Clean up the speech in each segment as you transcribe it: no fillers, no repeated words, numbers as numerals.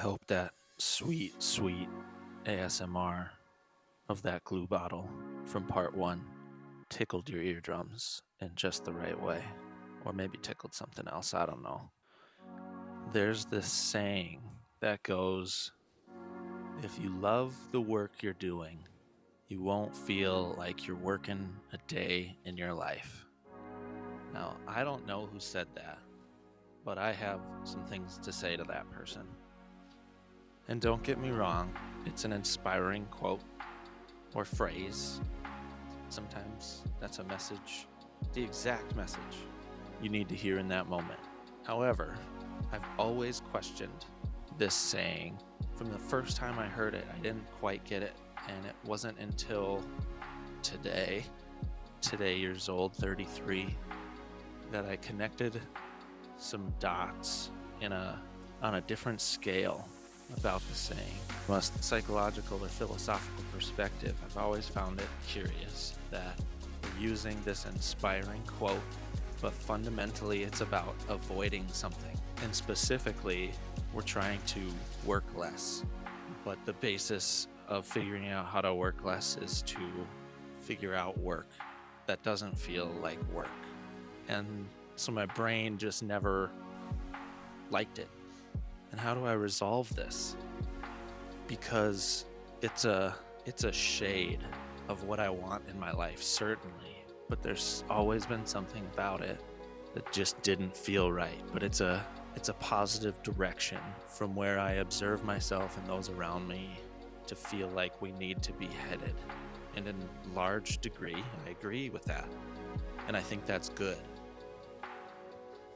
hope that sweet, sweet ASMR of that glue bottle from part one tickled your eardrums in just the right way. Or maybe tickled something else, I don't know. There's this saying that goes, if you love the work you're doing, you won't feel like you're working a day in your life. Now, I don't know who said that, but I have some things to say to that person. And don't get me wrong, it's an inspiring quote or phrase. Sometimes that's a message, the exact message you need to hear in that moment. However, I've always questioned this saying. From the first time I heard it, I didn't quite get it. And it wasn't until today years old, 33, that I connected some dots on a different scale about the saying. From a psychological or philosophical perspective, I've always found it curious that we're using this inspiring quote, but fundamentally it's about avoiding something. And specifically, we're trying to work less. But the basis of figuring out how to work less is to figure out work that doesn't feel like work. And so my brain just never liked it. And how do I resolve this? Because it's a shade of what I want in my life, certainly. But there's always been something about it that just didn't feel right. But it's a positive direction from where I observe myself and those around me to feel like we need to be headed. And in large degree, I agree with that. And I think that's good.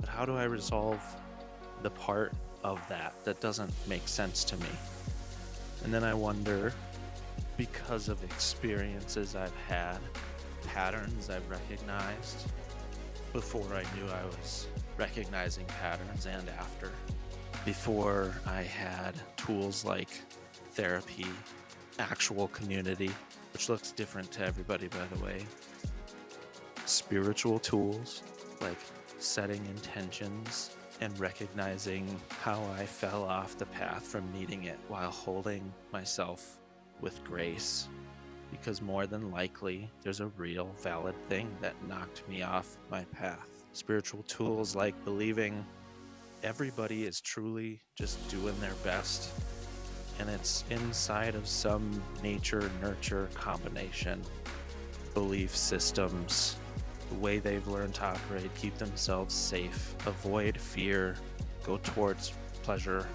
But how do I resolve the part of that doesn't make sense to me? And then I wonder, because of experiences I've had, patterns I've recognized before I knew I was recognizing patterns and after, before I had tools like therapy, actual community, which looks different to everybody, by the way, spiritual tools like setting intentions and recognizing how I fell off the path from needing it while holding myself with grace. Because more than likely, there's a real valid thing that knocked me off my path. Spiritual tools like believing everybody is truly just doing their best, and it's inside of some nature-nurture combination. Belief systems, the way they've learned to operate, keep themselves safe, avoid fear, go towards pleasure,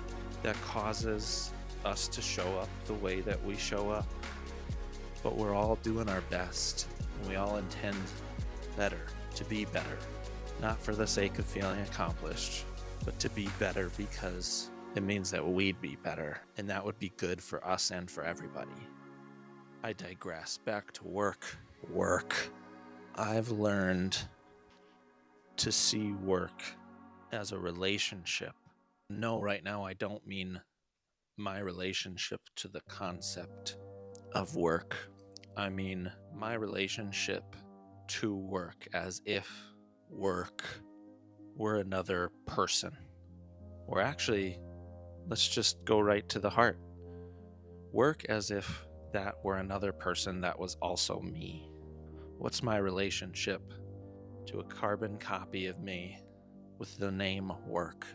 that causes us to show up the way that we show up. But we're all doing our best, and we all intend better, to be better, not for the sake of feeling accomplished, but to be better because it means that we'd be better, and that would be good for us and for everybody. I digress. Back to work. I've learned to see work as a relationship. No, right now I don't mean my relationship to the concept of work. I mean my relationship to work as if work were another person. Or actually, let's just go right to the heart. Work as if that were another person that was also me. What's my relationship to a carbon copy of me with the name work?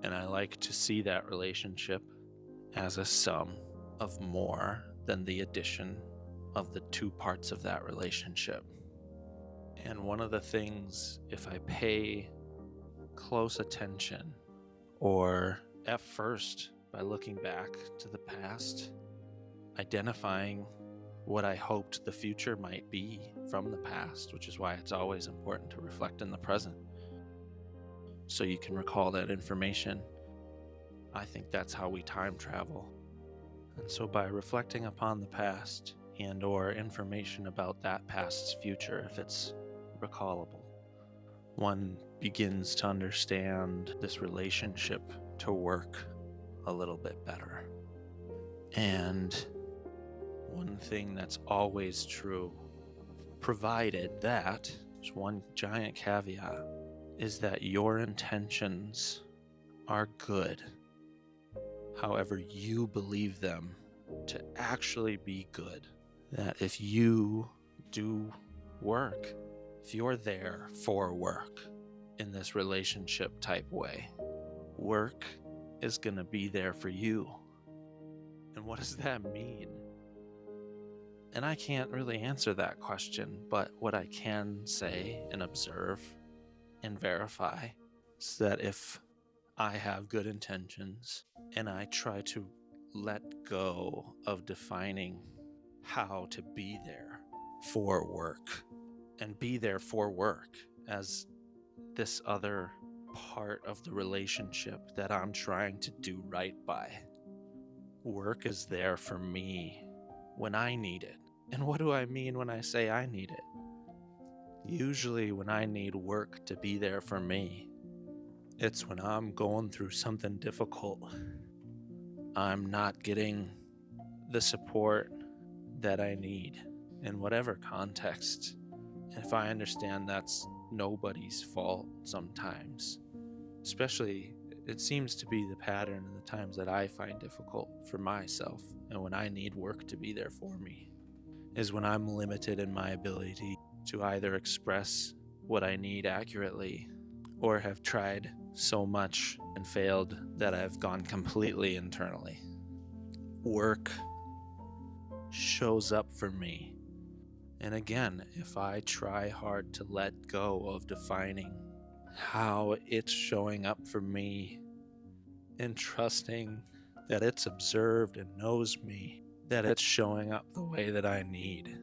And I like to see that relationship as a sum of more than the addition of the two parts of that relationship. And one of the things, if I pay close attention, or at first by looking back to the past, identifying what I hoped the future might be from the past, which is why it's always important to reflect in the present so you can recall that information. I think that's how we time travel. And so by reflecting upon the past and or information about that past's future, if it's recallable, one begins to understand this relationship to work a little bit better. And one thing that's always true, provided that, there's one giant caveat, is that your intentions are good however you believe them to actually be good. That if you do work, if you're there for work in this relationship type way, work is going to be there for you. And what does that mean? And I can't really answer that question, but what I can say and observe and verify is that if I have good intentions and I try to let go of defining how to be there for work and be there for work as this other part of the relationship that I'm trying to do right by. Work is there for me when I need it. And what do I mean when I say I need it? Usually when I need work to be there for me, it's when I'm going through something difficult. I'm not getting the support that I need in whatever context. If I understand that's nobody's fault sometimes, especially it seems to be the pattern in the times that I find difficult for myself and when I need work to be there for me, is when I'm limited in my ability to either express what I need accurately or have tried so much and failed that I've gone completely internally. Work shows up for me. And again, if I try hard to let go of defining how it's showing up for me and trusting that it's observed and knows me, that it's showing up the way that I need,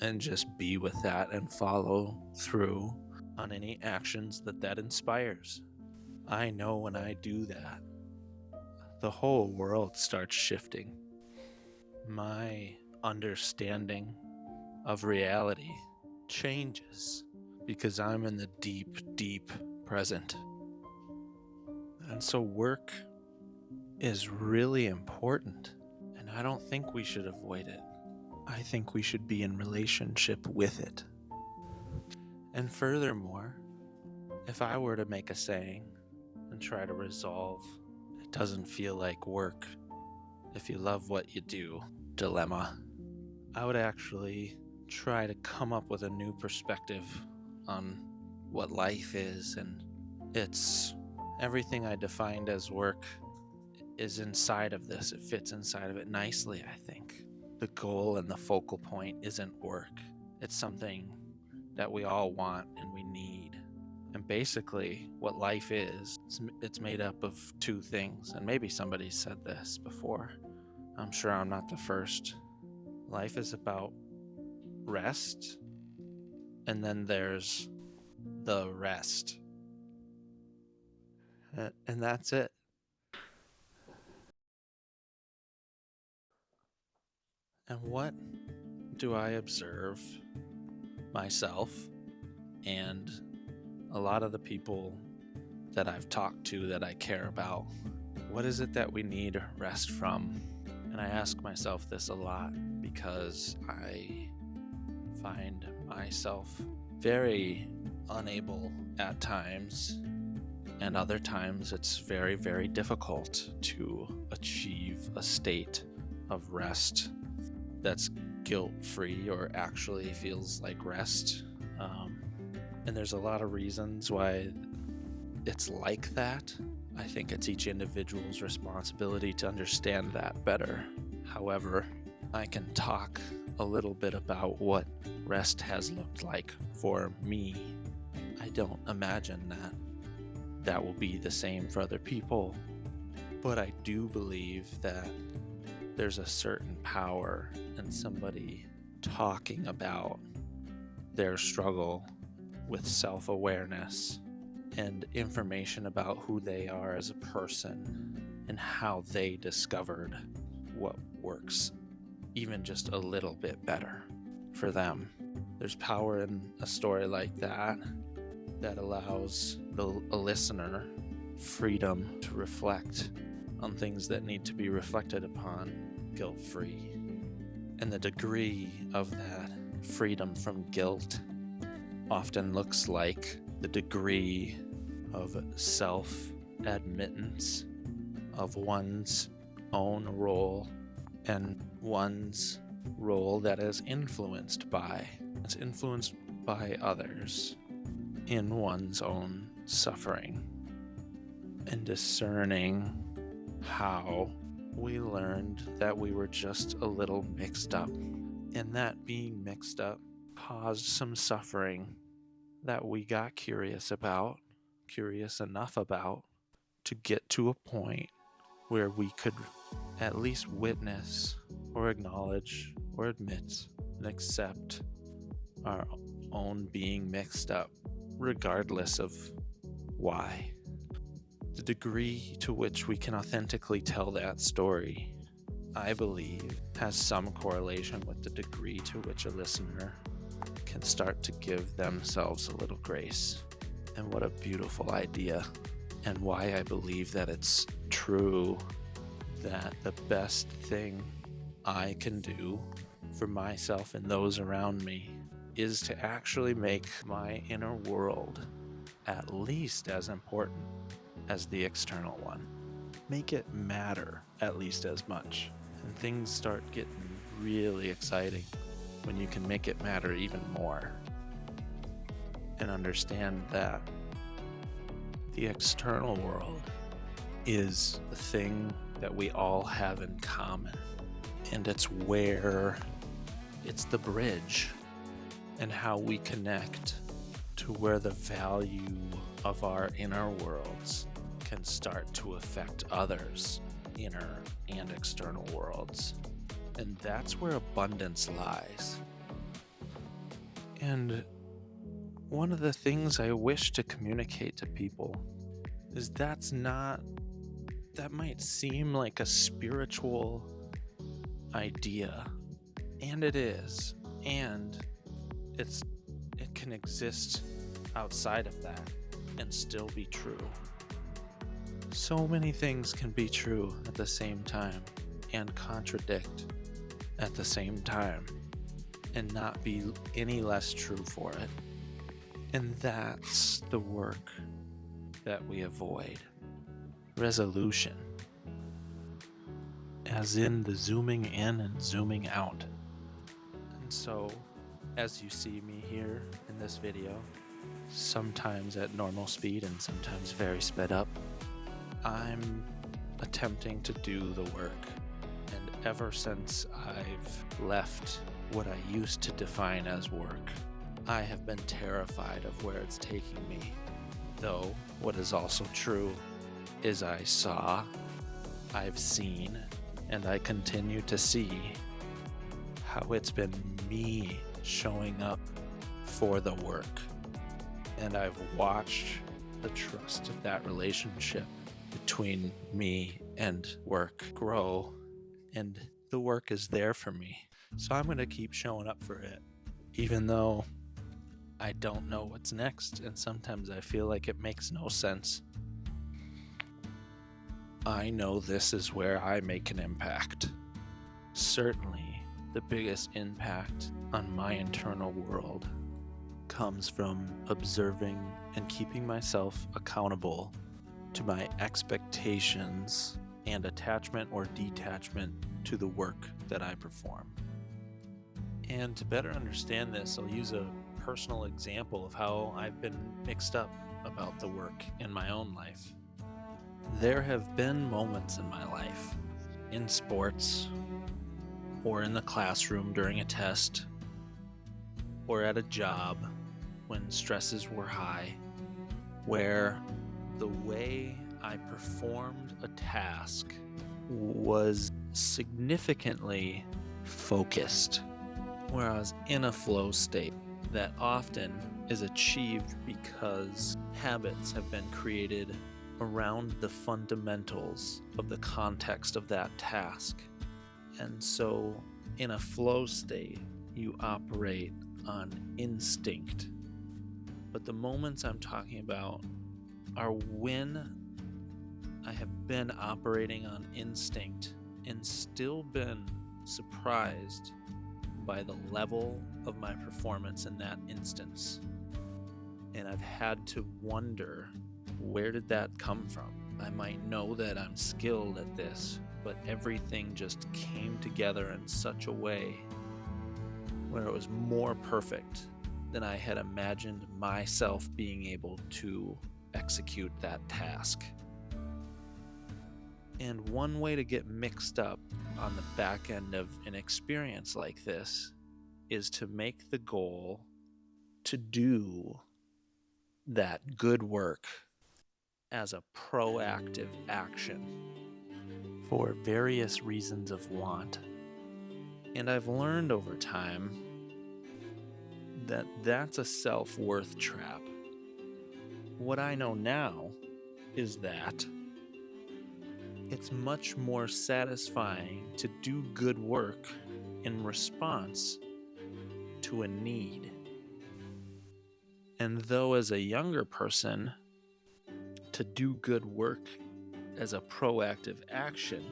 and just be with that and follow through on any actions that inspires. I know when I do that, the whole world starts shifting. My understanding of reality changes because I'm in the deep, deep present. And so work is really important, and I don't think we should avoid it. I think we should be in relationship with it. And furthermore, if I were to make a saying and try to resolve, it doesn't feel like work if you love what you do dilemma, I would actually try to come up with a new perspective on what life is, and it's everything I defined as work is inside of this. It fits inside of it nicely, I think. The goal and the focal point isn't work. It's something that we all want and we need. And basically, what life is, it's made up of two things. And maybe somebody said this before. I'm sure I'm not the first. Life is about rest, and then there's the rest. And that's it. And what do I observe myself and a lot of the people that I've talked to that I care about? What is it that we need rest from? And I ask myself this a lot because I find myself very unable at times, and other times it's very, very difficult to achieve a state of rest that's guilt-free or actually feels like rest. And there's a lot of reasons why it's like that. I think it's each individual's responsibility to understand that better. However, I can talk a little bit about what rest has looked like for me. I don't imagine that will be the same for other people, but I do believe that there's a certain power in somebody talking about their struggle with self-awareness and information about who they are as a person and how they discovered what works even just a little bit better for them. There's power in a story like that that allows a listener freedom to reflect on things that need to be reflected upon guilt-free. And the degree of that freedom from guilt often looks like the degree of self-admittance of one's own role and one's role that is influenced by others in one's own suffering, and discerning how we learned that we were just a little mixed up, and that being mixed up caused some suffering that we got curious enough about to get to a point where we could at least witness or acknowledge or admit and accept our own being mixed up, regardless of why. The degree to which we can authentically tell that story, I believe, has some correlation with the degree to which a listener can start to give themselves a little grace. And what a beautiful idea, and why I believe that it's true that the best thing I can do for myself and those around me is to actually make my inner world at least as important as the external one. Make it matter at least as much. And things start getting really exciting when you can make it matter even more. And understand that the external world is the thing that we all have in common. And it's the bridge and how we connect to where the value of our inner worlds can start to affect others' inner and external worlds. And that's where abundance lies. And one of the things I wish to communicate to people is that might seem like a spiritual idea, and it is, and it can exist outside of that and still be true. So many things can be true at the same time and contradict at the same time and not be any less true for it. And that's the work that we avoid. Resolution. As in the zooming in and zooming out. And so, as you see me here in this video, sometimes at normal speed and sometimes very sped up, I'm attempting to do the work. And ever since I've left what I used to define as work, I have been terrified of where it's taking me. Though, what is also true is I've seen, and I continue to see how it's been me showing up for the work. And I've watched the trust of that relationship between me and work grow, and the work is there for me. So I'm going to keep showing up for it, even though I don't know what's next, and sometimes I feel like it makes no sense. I know this is where I make an impact. Certainly, the biggest impact on my internal world comes from observing and keeping myself accountable to my expectations and attachment or detachment to the work that I perform. And to better understand this, I'll use a personal example of how I've been mixed up about the work in my own life. There have been moments in my life, in sports, or in the classroom during a test, or at a job when stresses were high, where the way I performed a task was significantly focused, where I was in a flow state that often is achieved because habits have been created around the fundamentals of the context of that task. And so in a flow state, you operate on instinct. But the moments I'm talking about are when I have been operating on instinct and still been surprised by the level of my performance in that instance. And I've had to wonder, where did that come from? I might know that I'm skilled at this, but everything just came together in such a way where it was more perfect than I had imagined myself being able to execute that task. And one way to get mixed up on the back end of an experience like this is to make the goal to do that good work as a proactive action for various reasons of want. And I've learned over time that that's a self-worth trap. What I know now is that it's much more satisfying to do good work in response to a need. And though as a younger person, to do good work as a proactive action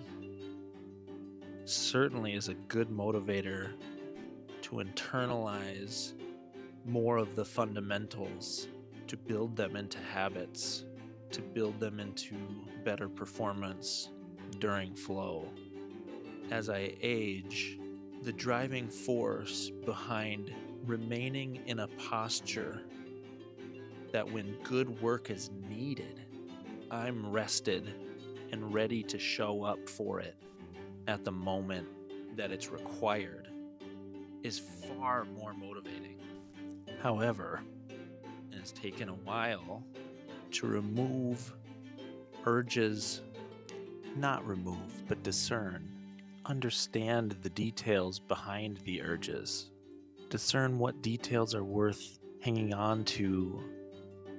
certainly is a good motivator to internalize more of the fundamentals, to build them into habits, to build them into better performance during flow. As I age, the driving force behind remaining in a posture that when good work is needed, I'm rested and ready to show up for it at the moment that it's required is far more motivating. However, it has taken a while to remove urges, not remove, but discern, understand the details behind the urges, discern what details are worth hanging on to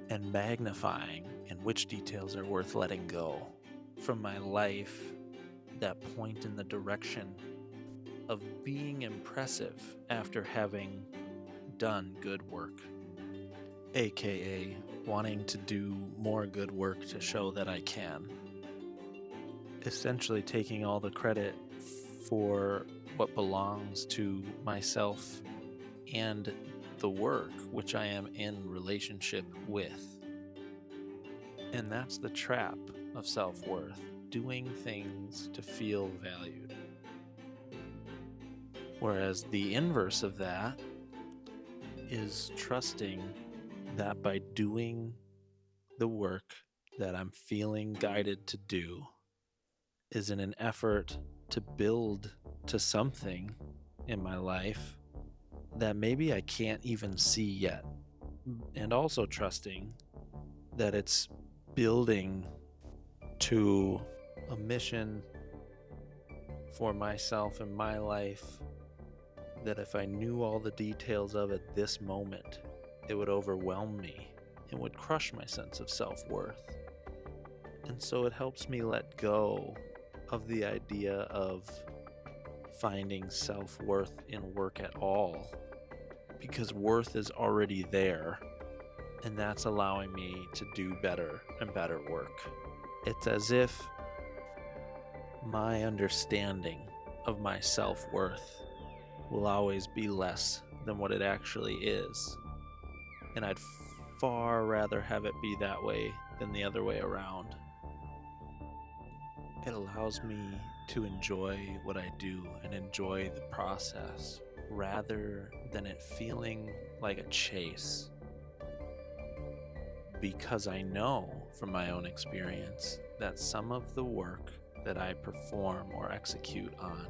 and magnifying, and which details are worth letting go from my life that point in the direction of being impressive after having done good work, aka wanting to do more good work to show that I can. Essentially taking all the credit for what belongs to myself and the work which I am in relationship with. And that's the trap of self-worth, doing things to feel valued. Whereas the inverse of that is trusting that by doing the work that I'm feeling guided to do is in an effort to build to something in my life that maybe I can't even see yet. And also trusting that it's building to a mission for myself and my life that if I knew all the details of it this moment, it would overwhelm me and would crush my sense of self-worth. And so it helps me let go of the idea of finding self-worth in work at all, because worth is already there, and that's allowing me to do better and better work. It's as if my understanding of my self-worth will always be less than what it actually is, and I'd far rather have it be that way than the other way around. It allows me to enjoy what I do and enjoy the process rather than it feeling like a chase. Because I know from my own experience that some of the work that I perform or execute on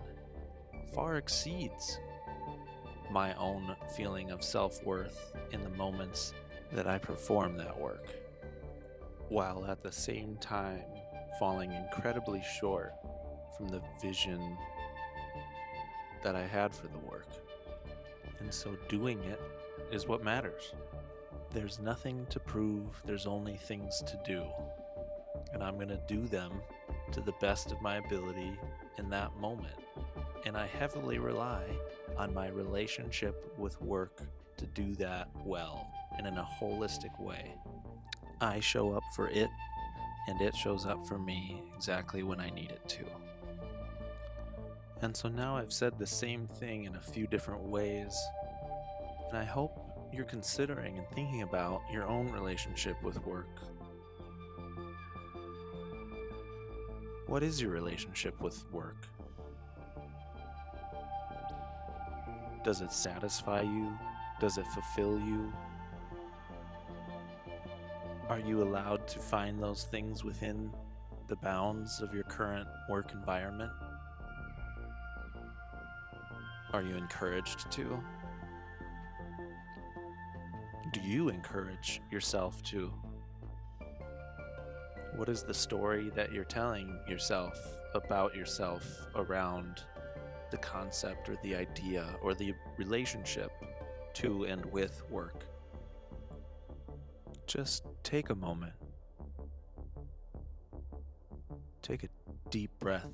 far exceeds my own feeling of self-worth in the moments that I perform that work, while at the same time falling incredibly short from the vision that I had for the work. And so doing it is what matters. There's nothing to prove, there's only things to do. And I'm going to do them to the best of my ability in that moment. And I heavily rely on my relationship with work to do that well and in a holistic way. I show up for it, and it shows up for me exactly when I need it to. And so now I've said the same thing in a few different ways, and I hope you're considering and thinking about your own relationship with work. What is your relationship with work? Does it satisfy you? Does it fulfill you? Are you allowed to find those things within the bounds of your current work environment? Are you encouraged to? Do you encourage yourself to? What is the story that you're telling yourself about yourself around the concept or the idea or the relationship to and with work? Just take a moment. Take a deep breath.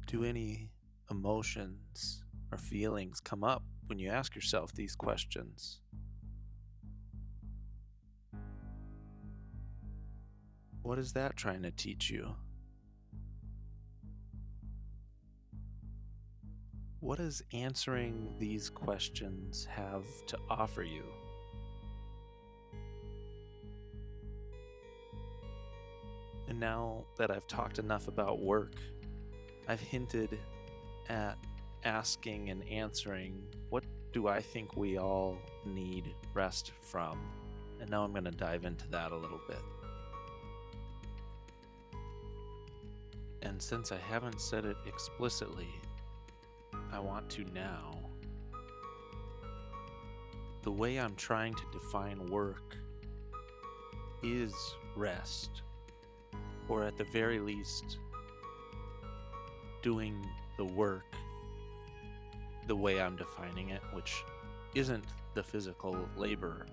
Do any emotions or feelings come up when you ask yourself these questions? What is that trying to teach you? What does answering these questions have to offer you? And now that I've talked enough about work, I've hinted at asking and answering, what do I think we all need rest from? And now I'm going to dive into that a little bit. And since I haven't said it explicitly, I want to now. The way I'm trying to define work is rest, or at the very least, doing the work the way I'm defining it, which isn't the physical labor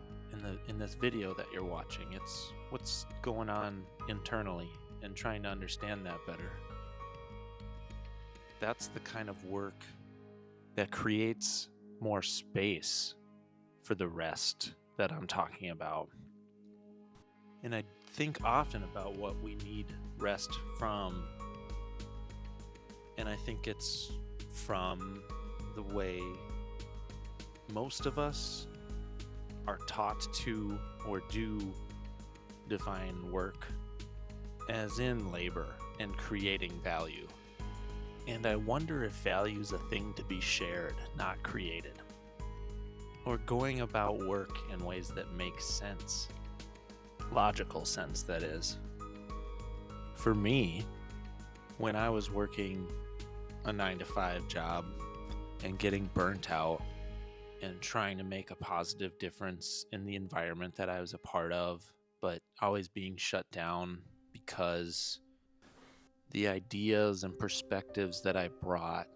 in this video that you're watching. It's what's going on internally and trying to understand that better. That's the kind of work that creates more space for the rest that I'm talking about. And I think often about what we need rest from. And I think it's from the way most of us are taught to or do define work, as in labor and creating value. And I wonder if value is a thing to be shared, not created. Or going about work in ways that make sense. Logical sense, that is. For me, when I was working a 9-to-5 job and getting burnt out and trying to make a positive difference in the environment that I was a part of, but always being shut down because the ideas and perspectives that I brought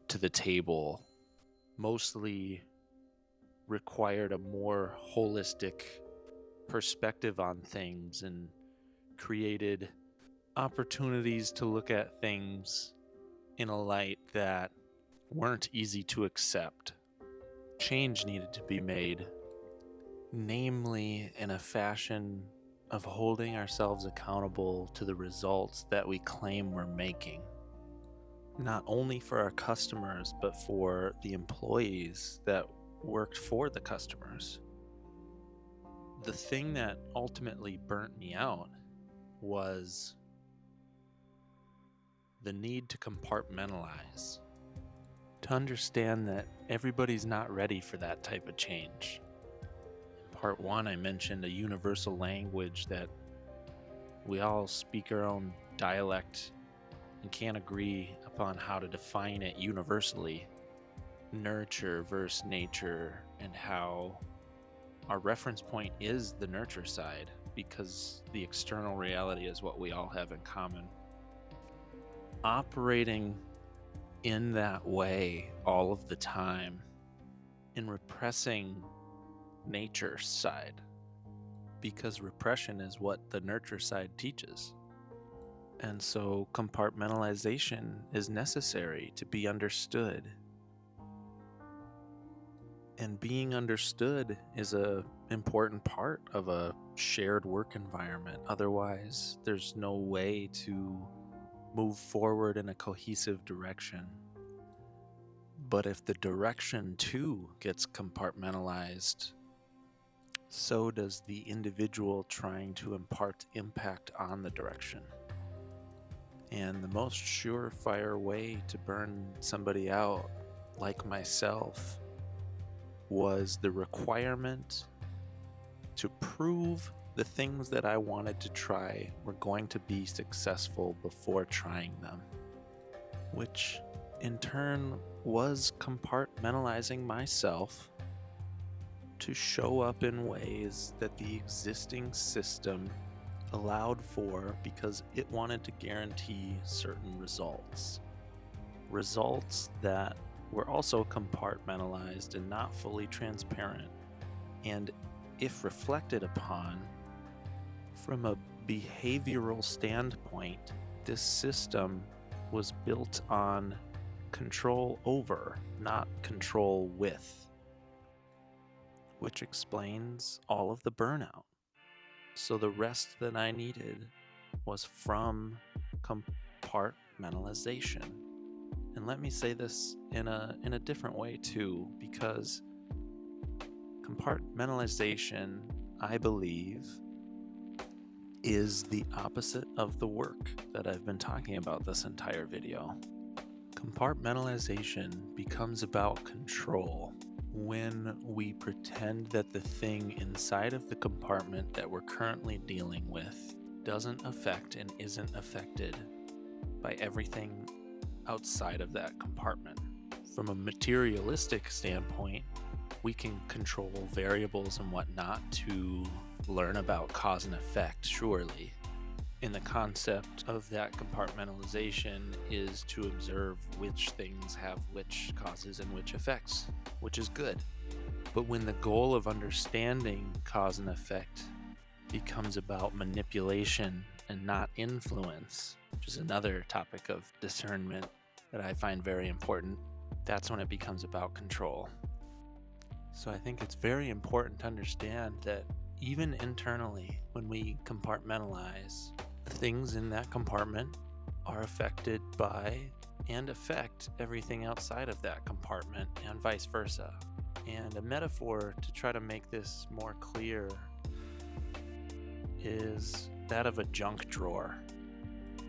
to the table mostly required a more holistic perspective on things and created opportunities to look at things in a light that weren't easy to accept. Change needed to be made, namely in a fashion of holding ourselves accountable to the results that we claim we're making, not only for our customers, but for the employees that worked for the customers. The thing that ultimately burnt me out was the need to compartmentalize, to understand that everybody's not ready for that type of change. In part 1, I mentioned a universal language that we all speak our own dialect and can't agree upon how to define it universally. Nurture versus nature, and how our reference point is the nurture side because the external reality is what we all have in common. Operating in that way all of the time and repressing nature's side, because repression is what the nurture side teaches. And so compartmentalization is necessary to be understood. And being understood is an important part of a shared work environment. Otherwise, there's no way to move forward in a cohesive direction. But if the direction too gets compartmentalized, so does the individual trying to impart impact on the direction. And the most surefire way to burn somebody out, like myself, was the requirement to prove the things that I wanted to try were going to be successful before trying them, which in turn was compartmentalizing myself to show up in ways that the existing system allowed for because it wanted to guarantee certain results. Results that were also compartmentalized and not fully transparent. And if reflected upon from a behavioral standpoint, this system was built on control over, not control with, which explains all of the burnout. So the rest that I needed was from compartmentalization. And let me say this in a different way too, because compartmentalization, I believe, is the opposite of the work that I've been talking about this entire video. Compartmentalization becomes about control when we pretend that the thing inside of the compartment that we're currently dealing with doesn't affect and isn't affected by everything outside of that compartment. From a materialistic standpoint, we can control variables and whatnot to learn about cause and effect, surely. And the concept of that compartmentalization is to observe which things have which causes and which effects, which is good. But when the goal of understanding cause and effect becomes about manipulation and not influence, which is another topic of discernment that I find very important, that's when it becomes about control. So I think it's very important to understand that even internally, when we compartmentalize, the things in that compartment are affected by and affect everything outside of that compartment, and vice versa. And a metaphor to try to make this more clear is that of a junk drawer.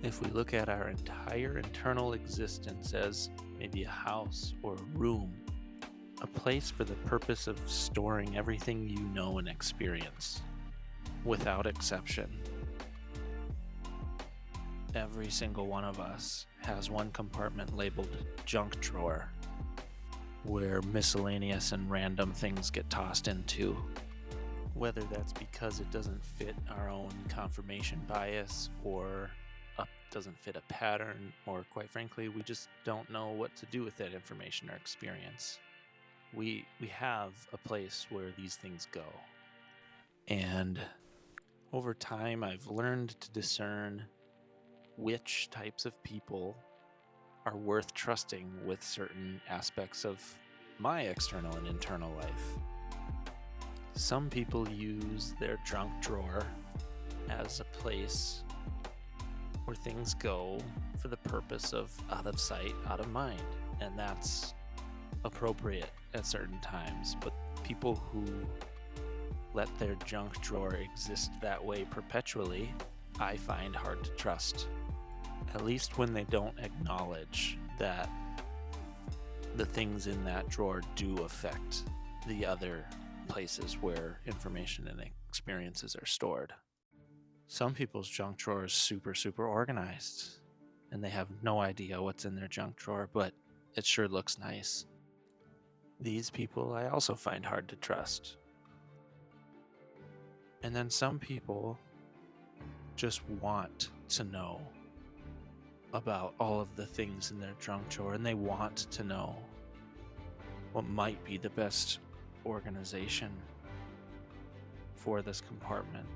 If we look at our entire internal existence as maybe a house or a room, a place for the purpose of storing everything you know and experience, without exception. Every single one of us has one compartment labeled junk drawer, where miscellaneous and random things get tossed into. Whether that's because it doesn't fit our own confirmation bias, or doesn't fit a pattern, or quite frankly, we just don't know what to do with that information or experience. We have a place where these things go. And over time, I've learned to discern which types of people are worth trusting with certain aspects of my external and internal life. Some people use their junk drawer as a place where things go for the purpose of out of sight, out of mind. And that's appropriate at certain times. But people who let their junk drawer exist that way perpetually, I find hard to trust. At least when they don't acknowledge that the things in that drawer do affect the other places where information and experiences are stored. Some people's junk drawer is super, super organized, and they have no idea what's in their junk drawer, but it sure looks nice. These people I also find hard to trust. And then some people just want to know about all of the things in their junk drawer, and they want to know what might be the best organization for this compartment.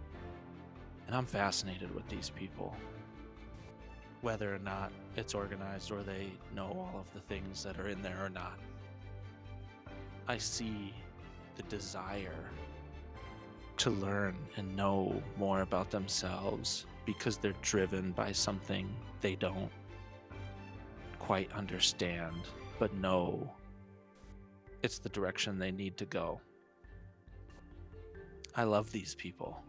And I'm fascinated with these people, whether or not it's organized or they know all of the things that are in there or not. I see the desire to learn and know more about themselves because they're driven by something they don't quite understand, but know it's the direction they need to go. I love these people.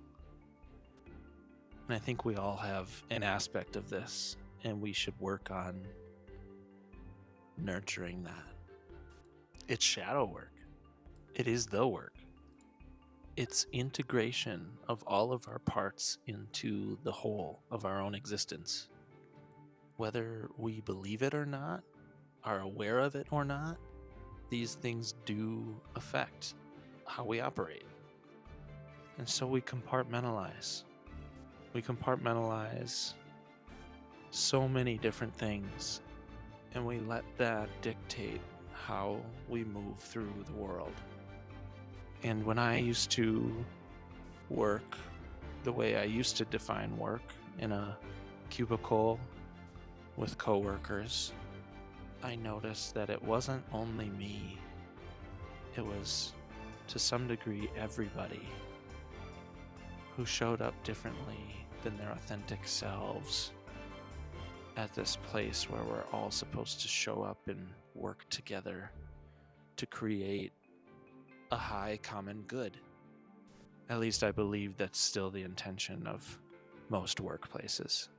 And I think we all have an aspect of this, and we should work on nurturing that. It's shadow work. It is the work. It's integration of all of our parts into the whole of our own existence. Whether we believe it or not, are aware of it or not, these things do affect how we operate. And so we compartmentalize. We compartmentalize so many different things, and we let that dictate how we move through the world. And when I used to work the way I used to define work, in a cubicle with coworkers, I noticed that it wasn't only me. It was, to some degree, everybody who showed up differently than their authentic selves at this place where we're all supposed to show up and work together to create a high common good. At least I believe that's still the intention of most workplaces.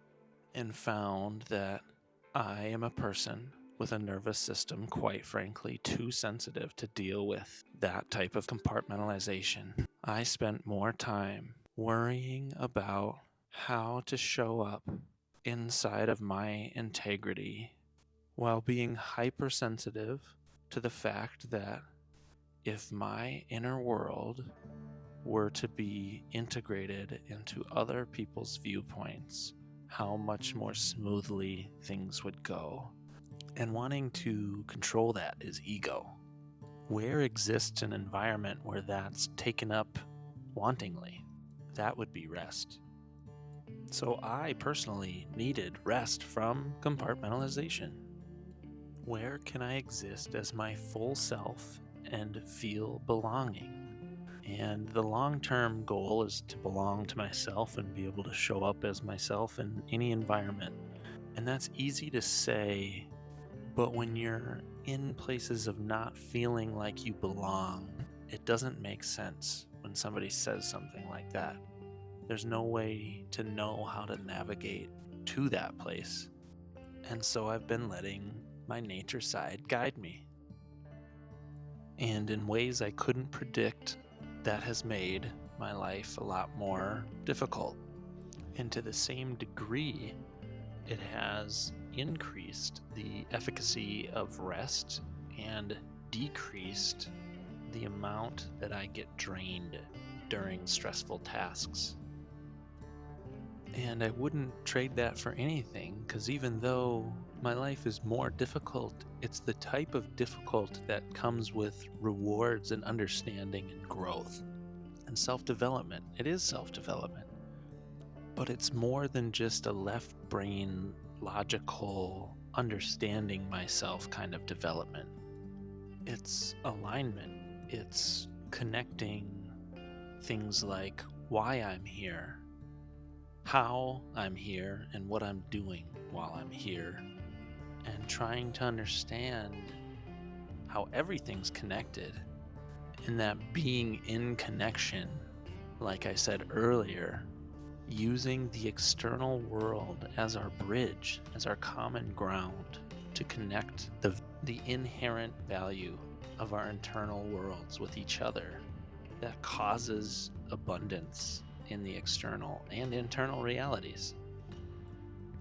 And found that I am a person with a nervous system, quite frankly, too sensitive to deal with that type of compartmentalization. I spent more time worrying about how to show up inside of my integrity while being hypersensitive to the fact that if my inner world were to be integrated into other people's viewpoints, how much more smoothly things would go. And wanting to control that is ego. Where exists an environment where that's taken up wantingly? That would be rest. So I personally needed rest from compartmentalization. Where can I exist as my full self and feel belonging? And the long-term goal is to belong to myself and be able to show up as myself in any environment. And that's easy to say, but when you're in places of not feeling like you belong, it doesn't make sense when somebody says something like that. There's no way to know how to navigate to that place. And so I've been letting my nature side guide me. And in ways I couldn't predict, that has made my life a lot more difficult. And to the same degree, it has increased the efficacy of rest and decreased the amount that I get drained during stressful tasks. And I wouldn't trade that for anything, because even though my life is more difficult, it's the type of difficult that comes with rewards and understanding and growth and self-development. It is self-development. But it's more than just a left brain, logical, understanding myself kind of development. It's alignment. It's connecting things like why I'm here, how I'm here, and what I'm doing while I'm here, and trying to understand how everything's connected, and that being in connection, like I said earlier, using the external world as our bridge, as our common ground to connect the inherent value of our internal worlds with each other that causes abundance in the external and internal realities.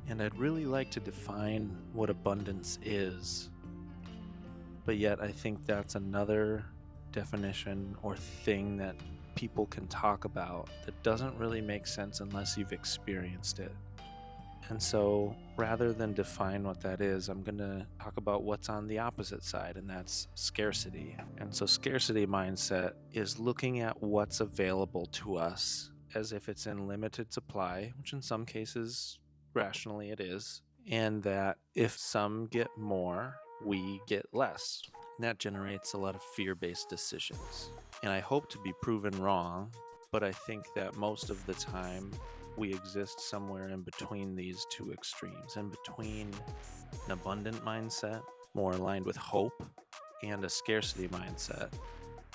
And I'd really like to define what abundance is, but yet I think that's another definition or thing that people can talk about that doesn't really make sense unless you've experienced it. And so rather than define what that is, I'm going to talk about what's on the opposite side, and that's scarcity. And so scarcity mindset is looking at what's available to us as if it's in limited supply, which in some cases, rationally it is, and that if some get more, we get less. And that generates a lot of fear-based decisions. And I hope to be proven wrong, but I think that most of the time we exist somewhere in between these two extremes, in between an abundant mindset, more aligned with hope, and a scarcity mindset,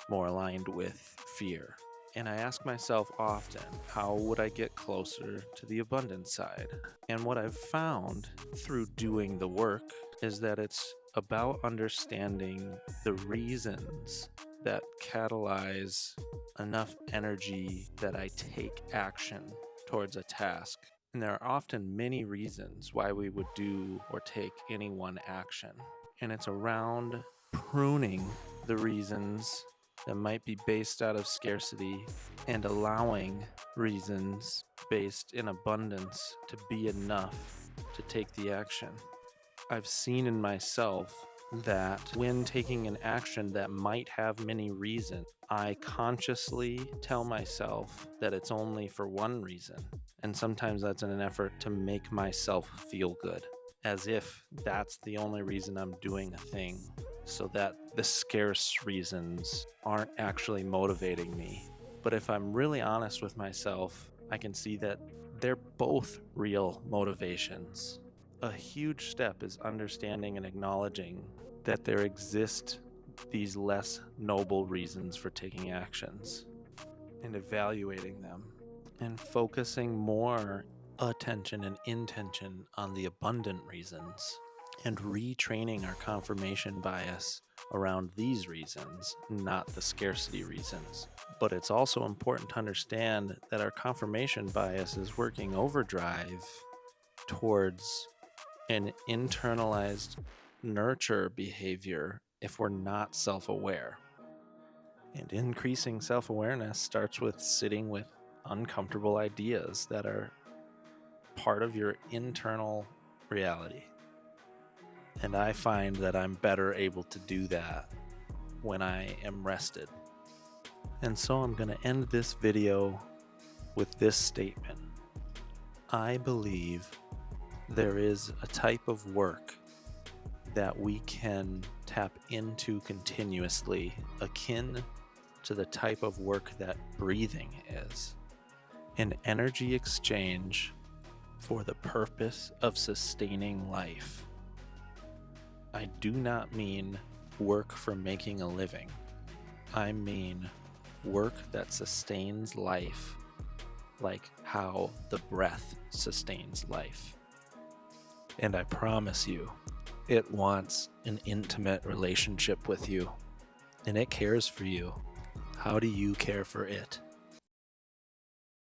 more aligned with fear. And I ask myself often, how would I get closer to the abundance side? And what I've found through doing the work is that it's about understanding the reasons that catalyze enough energy that I take action towards a task. And there are often many reasons why we would do or take any one action. And it's around pruning the reasons that might be based out of scarcity and allowing reasons based in abundance to be enough to take the action. I've seen in myself that when taking an action that might have many reasons, I consciously tell myself that it's only for one reason. And sometimes that's in an effort to make myself feel good, as if that's the only reason I'm doing a thing, so that the scarce reasons aren't actually motivating me. But if I'm really honest with myself, I can see that they're both real motivations. A huge step is understanding and acknowledging that there exist these less noble reasons for taking actions, and evaluating them, and focusing more attention and intention on the abundant reasons, and retraining our confirmation bias around these reasons, not the scarcity reasons. But it's also important to understand that our confirmation bias is working overdrive towards an internalized nurture behavior if we're not self-aware. And increasing self-awareness starts with sitting with uncomfortable ideas that are part of your internal reality. And I find that I'm better able to do that when I am rested. And so I'm going to end this video with this statement. I believe there is a type of work that we can tap into continuously, akin to the type of work that breathing is. An energy exchange for the purpose of sustaining life. I do not mean work for making a living. I mean work that sustains life, like how the breath sustains life. And I promise you, it wants an intimate relationship with you, and it cares for you. How do you care for it?